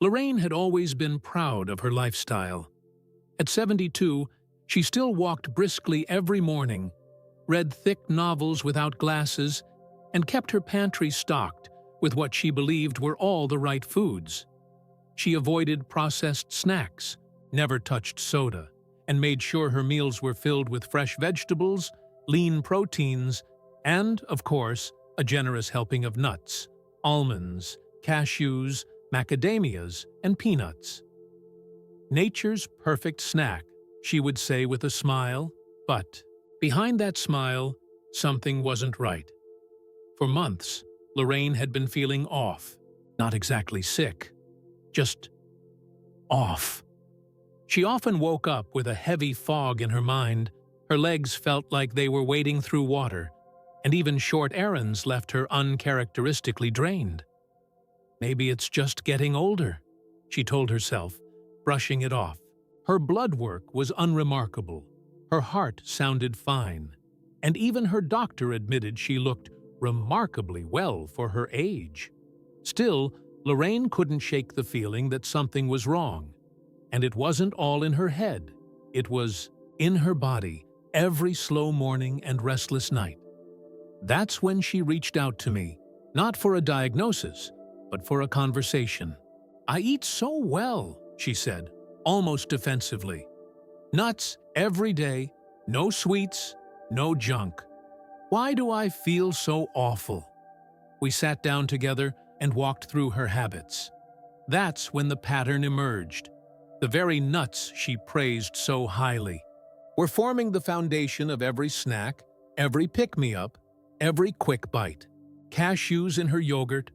Lorraine had always been proud of her lifestyle. At 72, she still walked briskly every morning, read thick novels without glasses, and kept her pantry stocked with what she believed were all the right foods. She avoided processed snacks, never touched soda, and made sure her meals were filled with fresh vegetables, lean proteins, and, of course, a generous helping of nuts, almonds, cashews, macadamias, and peanuts. Nature's perfect snack, she would say with a smile, but behind that smile, something wasn't right. For months, Lorraine had been feeling off, not exactly sick, just off. She often woke up with a heavy fog in her mind, her legs felt like they were wading through water, and even short errands left her uncharacteristically drained. Maybe it's just getting older, she told herself, brushing it off. Her blood work was unremarkable, her heart sounded fine, and even her doctor admitted she looked remarkably well for her age. Still, Lorraine couldn't shake the feeling that something was wrong. And it wasn't all in her head. It was in her body every slow morning and restless night. That's when she reached out to me, not for a diagnosis, but for a conversation. "I eat so well," she said, almost defensively. "Nuts every day, no sweets, no junk. Why do I feel so awful?" We sat down together and walked through her habits. That's when the pattern emerged. The very nuts she praised so highly were forming the foundation of every snack, every pick-me-up, every quick bite. Cashews in her yogurt,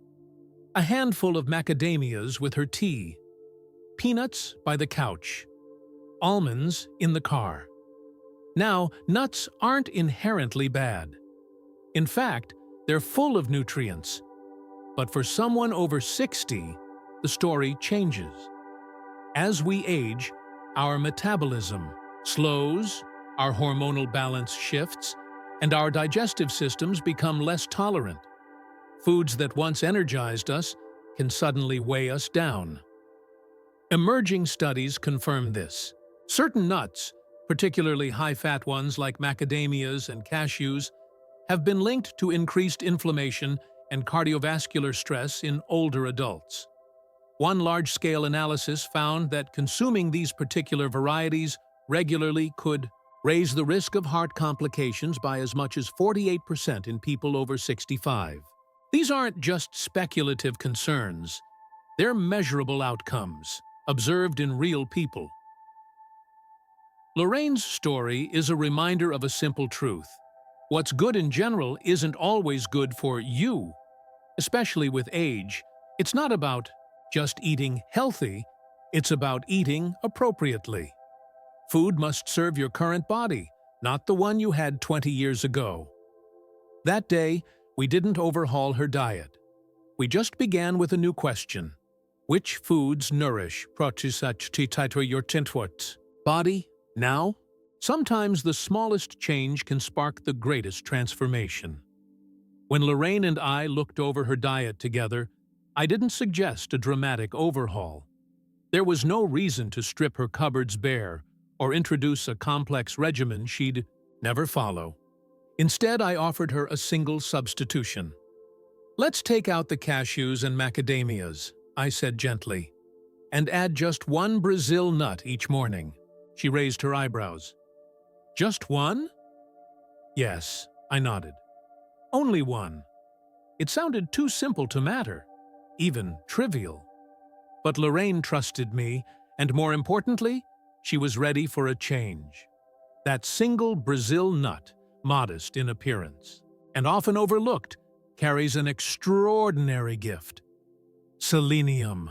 a handful of macadamias with her tea, peanuts by the couch, almonds in the car. Now, nuts aren't inherently bad. In fact, they're full of nutrients. But for someone over 60, the story changes. As we age, our metabolism slows, our hormonal balance shifts, and our digestive systems become less tolerant. Foods that once energized us can suddenly weigh us down. Emerging studies confirm this. Certain nuts, particularly high-fat ones like macadamias and cashews, have been linked to increased inflammation and cardiovascular stress in older adults. One large-scale analysis found that consuming these particular varieties regularly could raise the risk of heart complications by as much as 48% in people over 65. These aren't just speculative concerns. They're measurable outcomes, observed in real people. Lorraine's story is a reminder of a simple truth. What's good in general isn't always good for you. Especially with age, it's not about just eating healthy, it's about eating appropriately. Food must serve your current body, not the one you had 20 years ago. That day, we didn't overhaul her diet. We just began with a new question. Which foods nourish your body now? Sometimes the smallest change can spark the greatest transformation. When Lorraine and I looked over her diet together, I didn't suggest a dramatic overhaul. There was no reason to strip her cupboards bare or introduce a complex regimen she'd never follow. Instead, I offered her a single substitution. "Let's take out the cashews and macadamias," I said gently, "and add just one Brazil nut each morning." She raised her eyebrows. "Just one?" "Yes," I nodded. "Only one." It sounded too simple to matter, even trivial. But Lorraine trusted me, and more importantly, she was ready for a change. That single Brazil nut, modest in appearance, and often overlooked, carries an extraordinary gift: selenium.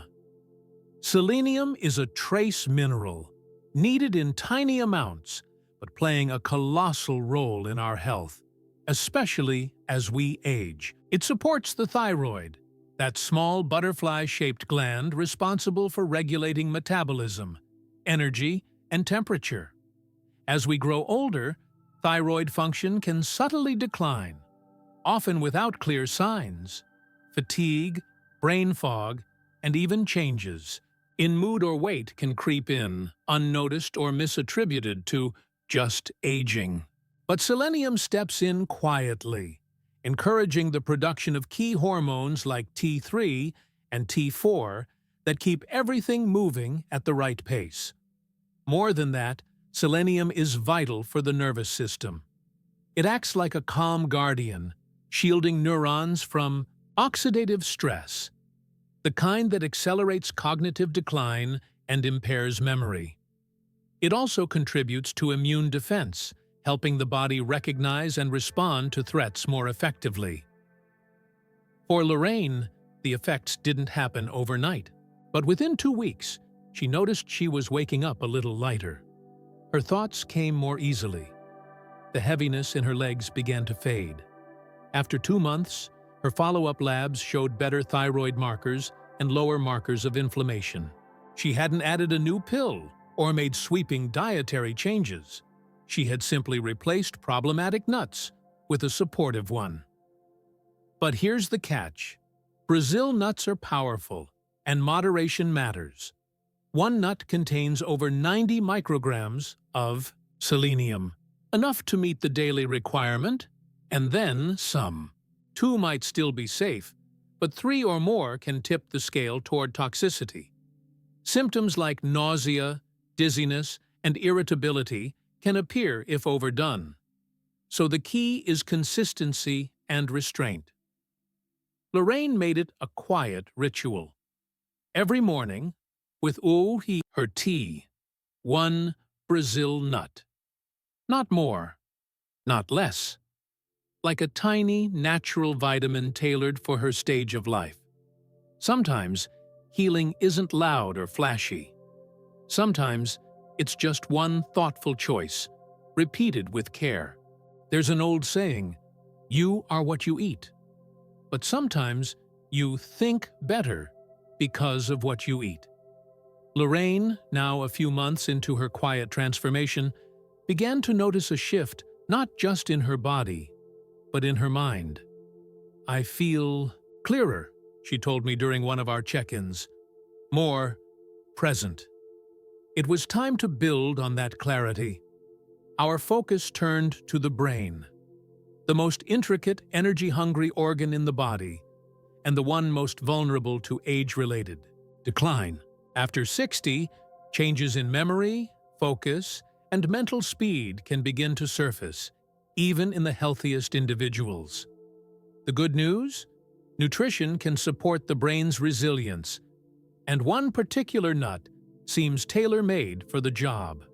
Selenium is a trace mineral, needed in tiny amounts, but playing a colossal role in our health, especially as we age. It supports the thyroid, that small butterfly-shaped gland responsible for regulating metabolism, energy, and temperature. As we grow older, thyroid function can subtly decline, often without clear signs. Fatigue, brain fog, and even changes in mood or weight can creep in, unnoticed or misattributed to just aging. But selenium steps in quietly, encouraging the production of key hormones like T3 and T4 that keep everything moving at the right pace. More than that, selenium is vital for the nervous system. It acts like a calm guardian, shielding neurons from oxidative stress, the kind that accelerates cognitive decline and impairs memory. It also contributes to immune defense, helping the body recognize and respond to threats more effectively. For Lorraine, the effects didn't happen overnight, but within 2 weeks, she noticed she was waking up a little lighter. Her thoughts came more easily. The heaviness in her legs began to fade. After 2 months, her follow-up labs showed better thyroid markers and lower markers of inflammation. She hadn't added a new pill or made sweeping dietary changes. She had simply replaced problematic nuts with a supportive one. But here's the catch. Brazil nuts are powerful, and moderation matters. One nut contains over 90 micrograms of selenium, enough to meet the daily requirement, and then some. 2 might still be safe, but 3 or more can tip the scale toward toxicity. Symptoms like nausea, dizziness, and irritability can appear if overdone. So the key is consistency and restraint. Lorraine made it a quiet ritual. Every morning, with her tea, 1 Brazil nut. Not more, not less. Like a tiny, natural vitamin tailored for her stage of life. Sometimes, healing isn't loud or flashy. Sometimes, it's just one thoughtful choice, repeated with care. There's an old saying, you are what you eat. But sometimes, you think better because of what you eat. Lorraine, now a few months into her quiet transformation, began to notice a shift not just in her body, but in her mind. I feel clearer, she told me during one of our check-ins. More present. It was time to build on that clarity. Our focus turned to the brain, the most intricate, energy-hungry organ in the body, and the one most vulnerable to age-related decline. After 60, changes in memory, focus, and mental speed can begin to surface, even in the healthiest individuals. The good news? Nutrition can support the brain's resilience, and one particular nut seems tailor-made for the job.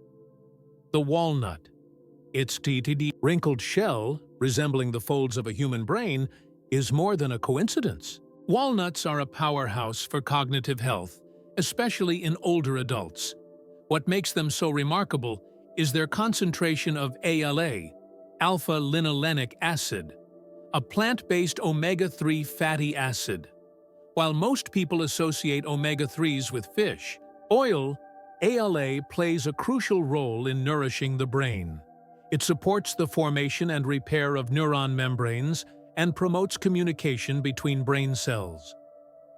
The walnut. Its wrinkled shell, resembling the folds of a human brain, is more than a coincidence. Walnuts are a powerhouse for cognitive health, especially in older adults. What makes them so remarkable is their concentration of ALA, alpha-linolenic acid, a plant-based omega-3 fatty acid. While most people associate omega-3s with fish, oil, ALA plays a crucial role in nourishing the brain. It supports the formation and repair of neuron membranes and promotes communication between brain cells.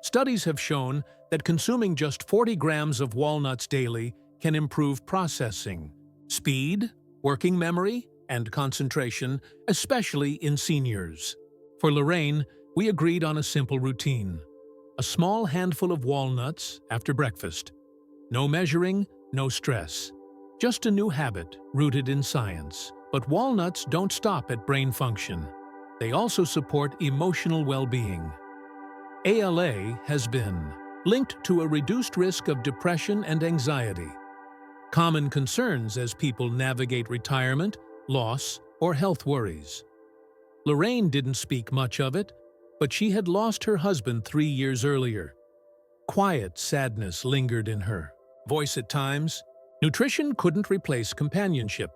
Studies have shown that consuming just 40 grams of walnuts daily can improve processing, speed, working memory, and concentration, especially in seniors. For Lorraine, we agreed on a simple routine. A small handful of walnuts after breakfast. No measuring, no stress. Just a new habit rooted in science. But walnuts don't stop at brain function. They also support emotional well-being. ALA has been linked to a reduced risk of depression and anxiety, common concerns as people navigate retirement, loss, or health worries. Lorraine didn't speak much of it, but she had lost her husband 3 years earlier. Quiet sadness lingered in her voice at times. Nutrition couldn't replace companionship,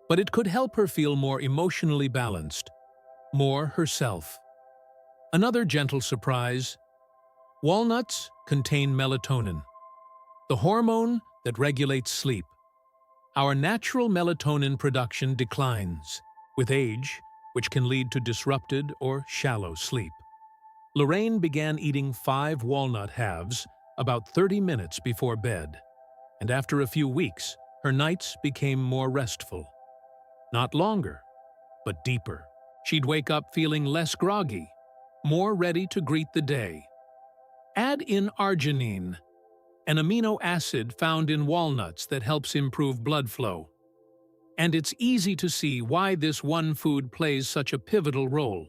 but it could help her feel more emotionally balanced, more herself. Another gentle surprise: walnuts contain melatonin, the hormone that regulates sleep. Our natural melatonin production declines with age, which can lead to disrupted or shallow sleep. Lorraine began eating 5 walnut halves about 30 minutes before bed, and after a few weeks, her nights became more restful. Not longer, but deeper. She'd wake up feeling less groggy, more ready to greet the day. Add in arginine, an amino acid found in walnuts that helps improve blood flow. And it's easy to see why this one food plays such a pivotal role.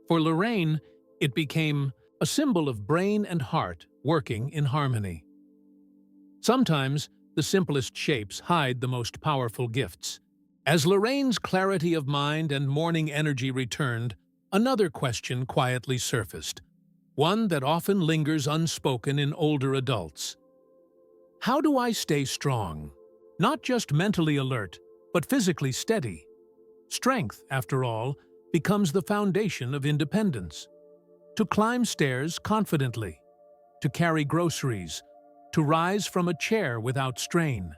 For Lorraine, it became a symbol of brain and heart working in harmony. Sometimes, the simplest shapes hide the most powerful gifts. As Lorraine's clarity of mind and morning energy returned, another question quietly surfaced, one that often lingers unspoken in older adults. How do I stay strong? Not just mentally alert, but physically steady. Strength, after all, becomes the foundation of independence. To climb stairs confidently, to carry groceries, to rise from a chair without strain.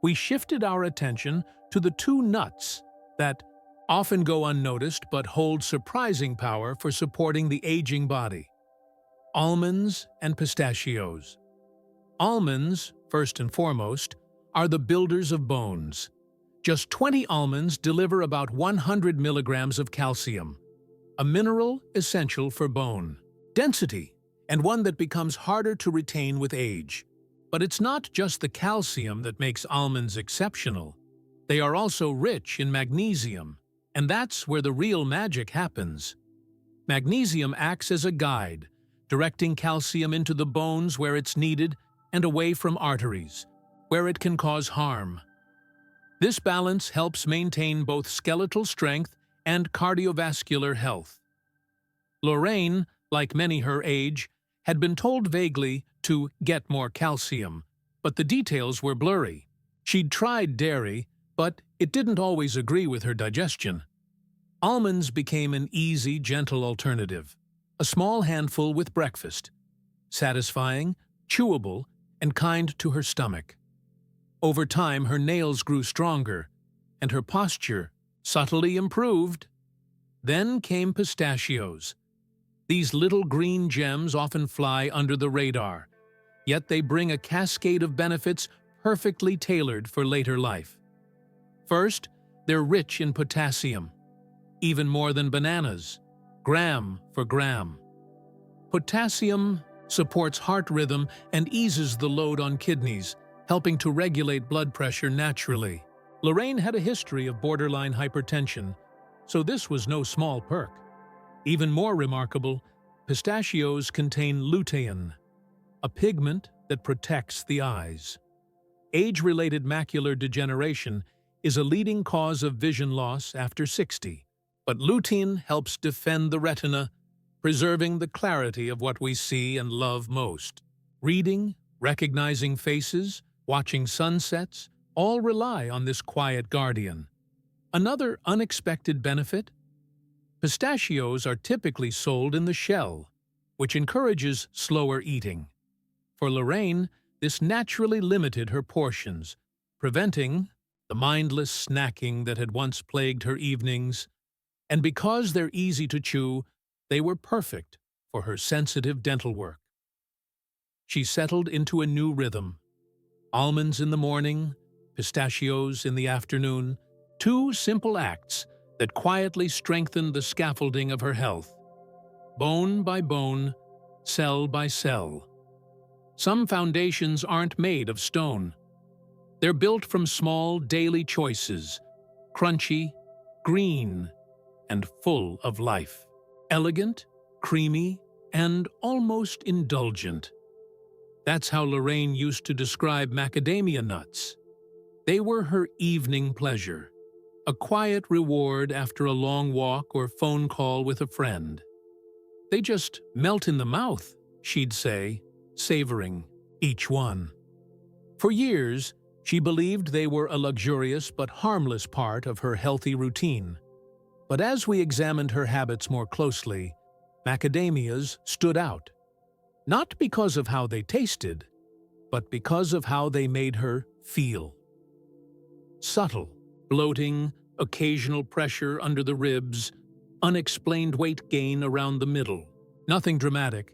We shifted our attention to the two nuts that often go unnoticed but hold surprising power for supporting the aging body: almonds and pistachios. Almonds, first and foremost, are the builders of bones. Just 20 almonds deliver about 100 milligrams of calcium, a mineral essential for bone density, and one that becomes harder to retain with age. But it's not just the calcium that makes almonds exceptional. They are also rich in magnesium, and that's where the real magic happens. Magnesium acts as a guide, directing calcium into the bones where it's needed and away from arteries, where it can cause harm. This balance helps maintain both skeletal strength and cardiovascular health. Lorraine, like many her age, had been told vaguely to get more calcium, but the details were blurry. She'd tried dairy, but it didn't always agree with her digestion. Almonds became an easy, gentle alternative, a small handful with breakfast, satisfying, chewable, and kind to her stomach. Over time, her nails grew stronger, and her posture subtly improved. Then came pistachios. These little green gems often fly under the radar, yet they bring a cascade of benefits perfectly tailored for later life. First, they're rich in potassium, even more than bananas, gram for gram. Potassium supports heart rhythm and eases the load on kidneys, helping to regulate blood pressure naturally. Lorraine had a history of borderline hypertension, so this was no small perk. Even more remarkable, pistachios contain lutein, a pigment that protects the eyes. Age-related macular degeneration is a leading cause of vision loss after 60, but lutein helps defend the retina, preserving the clarity of what we see and love most. Reading, recognizing faces, watching sunsets, all rely on this quiet guardian. Another unexpected benefit? Pistachios are typically sold in the shell, which encourages slower eating. For Lorraine, this naturally limited her portions, preventing the mindless snacking that had once plagued her evenings. And because they're easy to chew, they were perfect for her sensitive dental work. She settled into a new rhythm. Almonds in the morning, pistachios in the afternoon, two simple acts that quietly strengthened the scaffolding of her health. Bone by bone, cell by cell. Some foundations aren't made of stone. They're built from small daily choices, crunchy, green, and full of life. Elegant, creamy, and almost indulgent. That's how Lorraine used to describe macadamia nuts. They were her evening pleasure, a quiet reward after a long walk or phone call with a friend. They just melt in the mouth, she'd say, savoring each one. For years, she believed they were a luxurious but harmless part of her healthy routine. But as we examined her habits more closely, macadamias stood out. Not because of how they tasted, but because of how they made her feel. Subtle, bloating, occasional pressure under the ribs, unexplained weight gain around the middle. Nothing dramatic,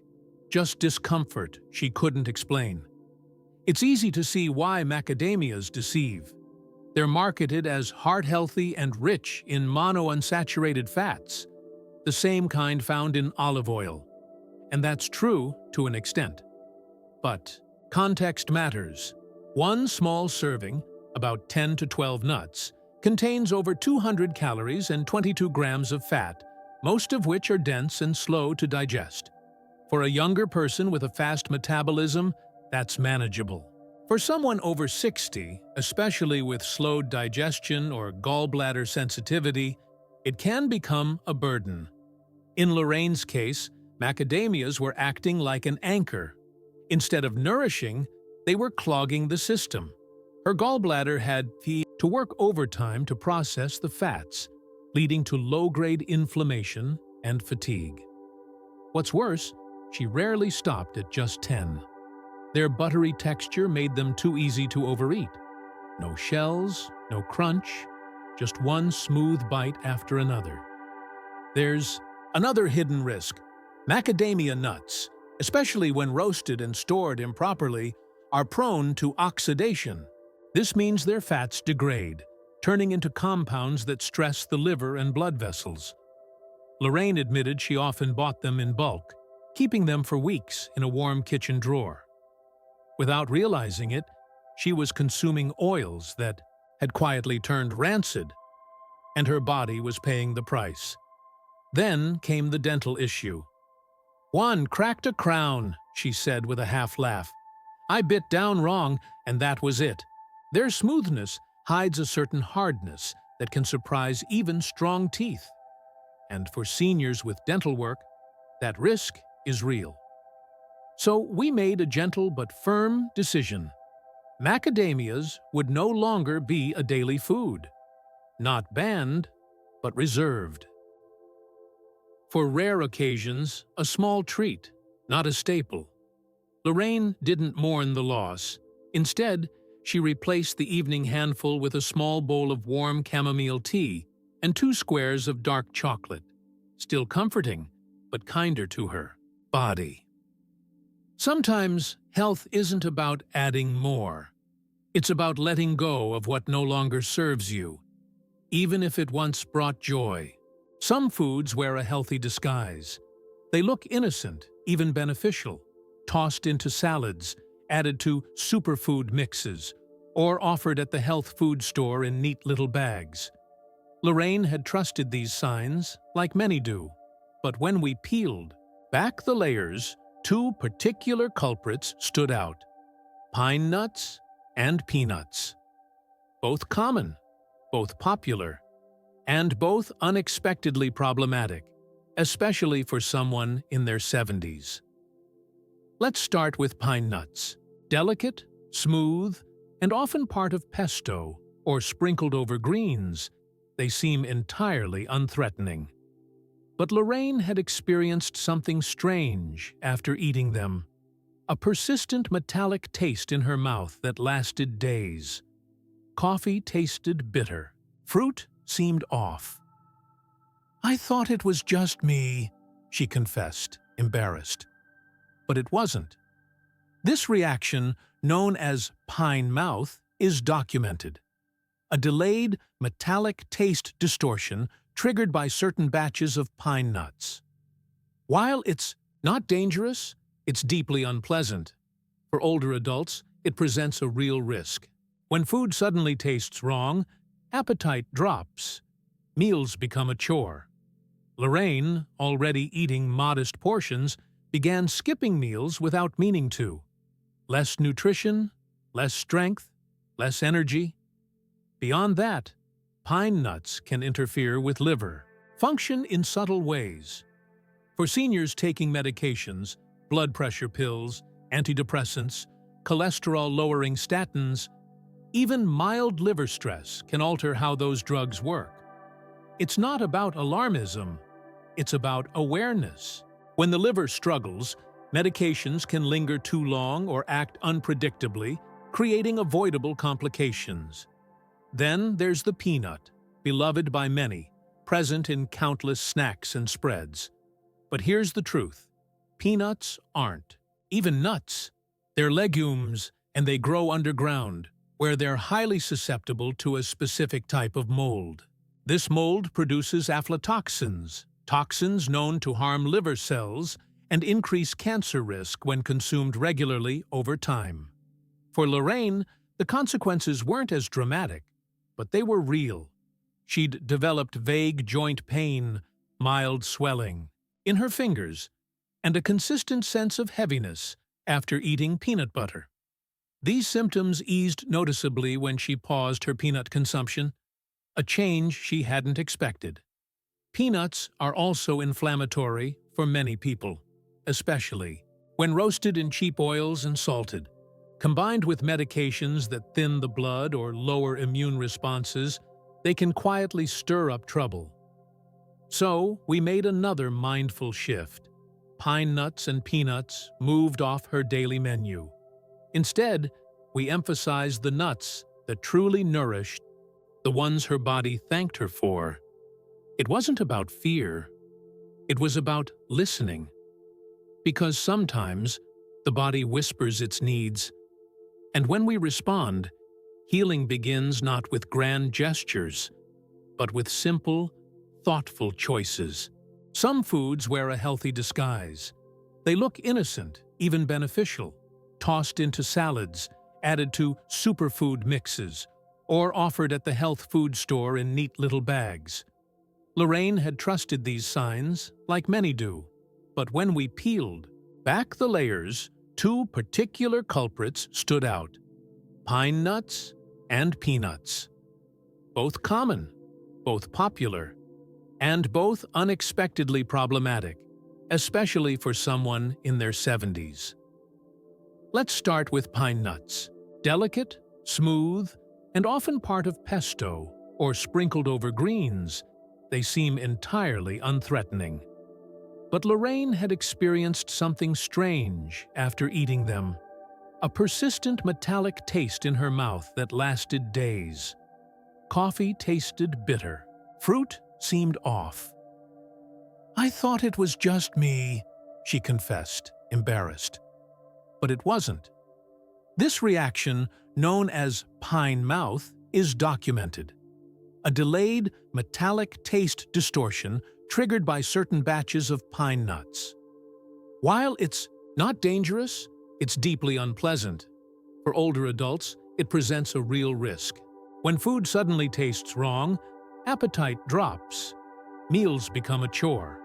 just discomfort she couldn't explain. It's easy to see why macadamias deceive. They're marketed as heart-healthy and rich in monounsaturated fats, the same kind found in olive oil. And that's true to an extent. But context matters. One small serving, about 10 to 12 nuts, contains over 200 calories and 22 grams of fat, most of which are dense and slow to digest. For a younger person with a fast metabolism, that's manageable. For someone over 60, especially with slowed digestion or gallbladder sensitivity, it can become a burden. In Lorraine's case, macadamias were acting like an anchor. Instead of nourishing, they were clogging the system. Her gallbladder had to work overtime to process the fats, leading to low-grade inflammation and fatigue. What's worse, she rarely stopped at just 10. Their buttery texture made them too easy to overeat. No shells, no crunch, just one smooth bite after another. There's another hidden risk. Macadamia nuts, especially when roasted and stored improperly, are prone to oxidation. This means their fats degrade, turning into compounds that stress the liver and blood vessels. Lorraine admitted she often bought them in bulk, keeping them for weeks in a warm kitchen drawer. Without realizing it, she was consuming oils that had quietly turned rancid, and her body was paying the price. Then came the dental issue. "One cracked a crown," she said with a half-laugh. "I bit down wrong, and that was it." Their smoothness hides a certain hardness that can surprise even strong teeth. And for seniors with dental work, that risk is real. So we made a gentle but firm decision. Macadamias would no longer be a daily food. Not banned, but reserved. For rare occasions, a small treat, not a staple. Lorraine didn't mourn the loss. Instead, she replaced the evening handful with a small bowl of warm chamomile tea and 2 squares of dark chocolate. Still comforting, but kinder to her body. Sometimes health isn't about adding more. It's about letting go of what no longer serves you, even if it once brought joy. Some foods wear a healthy disguise. They look innocent, even beneficial, tossed into salads, added to superfood mixes, or offered at the health food store in neat little bags. Lorraine had trusted these signs, like many do. But when we peeled back the layers, 2 particular culprits stood out: pine nuts and peanuts. Both common, both popular, and both unexpectedly problematic, especially for someone in their 70s. Let's start with pine nuts. Delicate, smooth, and often part of pesto or sprinkled over greens, they seem entirely unthreatening. But Lorraine had experienced something strange after eating them. A persistent metallic taste in her mouth that lasted days. Coffee tasted bitter. Fruit seemed off. "I thought it was just me," she confessed, embarrassed. But it wasn't. This reaction, known as pine mouth, is documented. A delayed, metallic taste distortion triggered by certain batches of pine nuts. While it's not dangerous, it's deeply unpleasant. For older adults, it presents a real risk. When food suddenly tastes wrong, appetite drops. Meals become a chore. Lorraine, already eating modest portions, began skipping meals without meaning to. Less nutrition, less strength, less energy. Beyond that, pine nuts can interfere with liver, function in subtle ways. For seniors taking medications, blood pressure pills, antidepressants, cholesterol-lowering statins, even mild liver stress can alter how those drugs work. It's not about alarmism, it's about awareness. When the liver struggles, medications can linger too long or act unpredictably, creating avoidable complications. Then there's the peanut, beloved by many, present in countless snacks and spreads. But here's the truth. Peanuts aren't. Even nuts. They're legumes, and they grow underground, where they're highly susceptible to a specific type of mold. This mold produces aflatoxins, toxins known to harm liver cells and increase cancer risk when consumed regularly over time. For Lorraine, the consequences weren't as dramatic, but they were real. She'd developed vague joint pain, mild swelling in her fingers, and a consistent sense of heaviness after eating peanut butter. These symptoms eased noticeably when she paused her peanut consumption, a change she hadn't expected. Peanuts are also inflammatory for many people, especially when roasted in cheap oils and salted. Combined with medications that thin the blood or lower immune responses, they can quietly stir up trouble. So, we made another mindful shift. Pine nuts and peanuts moved off her daily menu. Instead, we emphasized the nuts that truly nourished, the ones her body thanked her for. It wasn't about fear. It was about listening. Because sometimes, the body whispers its needs, and when we respond, healing begins not with grand gestures, but with simple, thoughtful choices. Some foods wear a healthy disguise. They look innocent, even beneficial, tossed into salads, added to superfood mixes, or offered at the health food store in neat little bags. Lorraine had trusted these signs, like many do, but when we peeled back the layers, two particular culprits stood out: pine nuts and peanuts. Both common, both popular, and both unexpectedly problematic, especially for someone in their 70s. Let's start with pine nuts. Delicate, smooth, and often part of pesto or sprinkled over greens, they seem entirely unthreatening. But Lorraine had experienced something strange after eating them. A persistent metallic taste in her mouth that lasted days. Coffee tasted bitter. Fruit seemed off. "I thought it was just me," she confessed, embarrassed. But it wasn't. This reaction, known as pine mouth, is documented. A delayed, metallic taste distortion triggered by certain batches of pine nuts. While it's not dangerous, it's deeply unpleasant. For older adults, it presents a real risk. When food suddenly tastes wrong, appetite drops. Meals become a chore.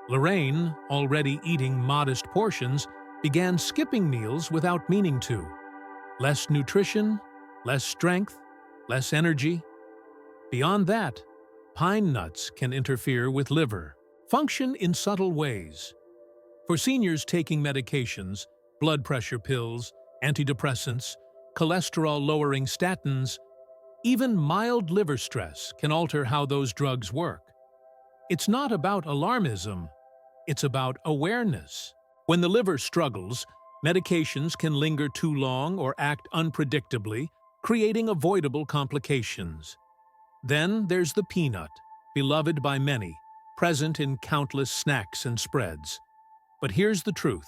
Lorraine, already eating modest portions, began skipping meals without meaning to. Less nutrition, less strength, less energy. Beyond that, pine nuts can interfere with liver function in subtle ways. For seniors taking medications, blood pressure pills, antidepressants, cholesterol-lowering statins, even mild liver stress can alter how those drugs work. It's not about alarmism, it's about awareness. When the liver struggles, medications can linger too long or act unpredictably, creating avoidable complications. Then there's the peanut, beloved by many, present in countless snacks and spreads. But here's the truth.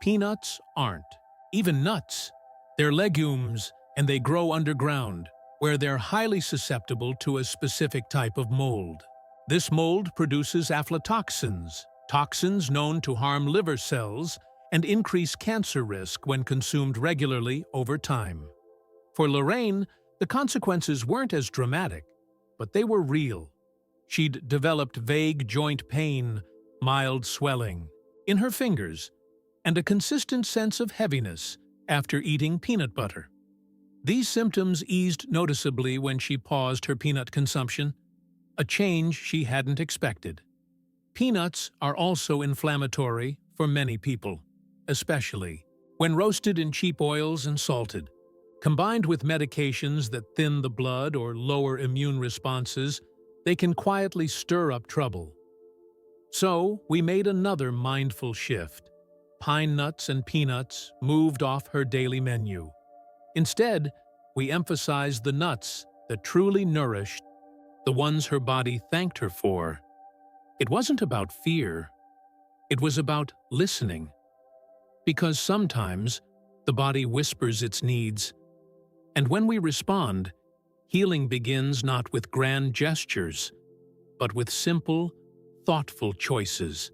Peanuts aren't. Even nuts. They're legumes, and they grow underground, where they're highly susceptible to a specific type of mold. This mold produces aflatoxins, toxins known to harm liver cells and increase cancer risk when consumed regularly over time. For Lorraine, the consequences weren't as dramatic, but they were real. She'd developed vague joint pain, mild swelling in her fingers, and a consistent sense of heaviness after eating peanut butter. These symptoms eased noticeably when she paused her peanut consumption, a change she hadn't expected. Peanuts are also inflammatory for many people, especially when roasted in cheap oils and salted. Combined with medications that thin the blood or lower immune responses, they can quietly stir up trouble. So, we made another mindful shift. Pine nuts and peanuts moved off her daily menu. Instead, we emphasized the nuts that truly nourished, the ones her body thanked her for. It wasn't about fear. It was about listening. Because sometimes the body whispers its needs, and when we respond, healing begins not with grand gestures, but with simple, thoughtful choices.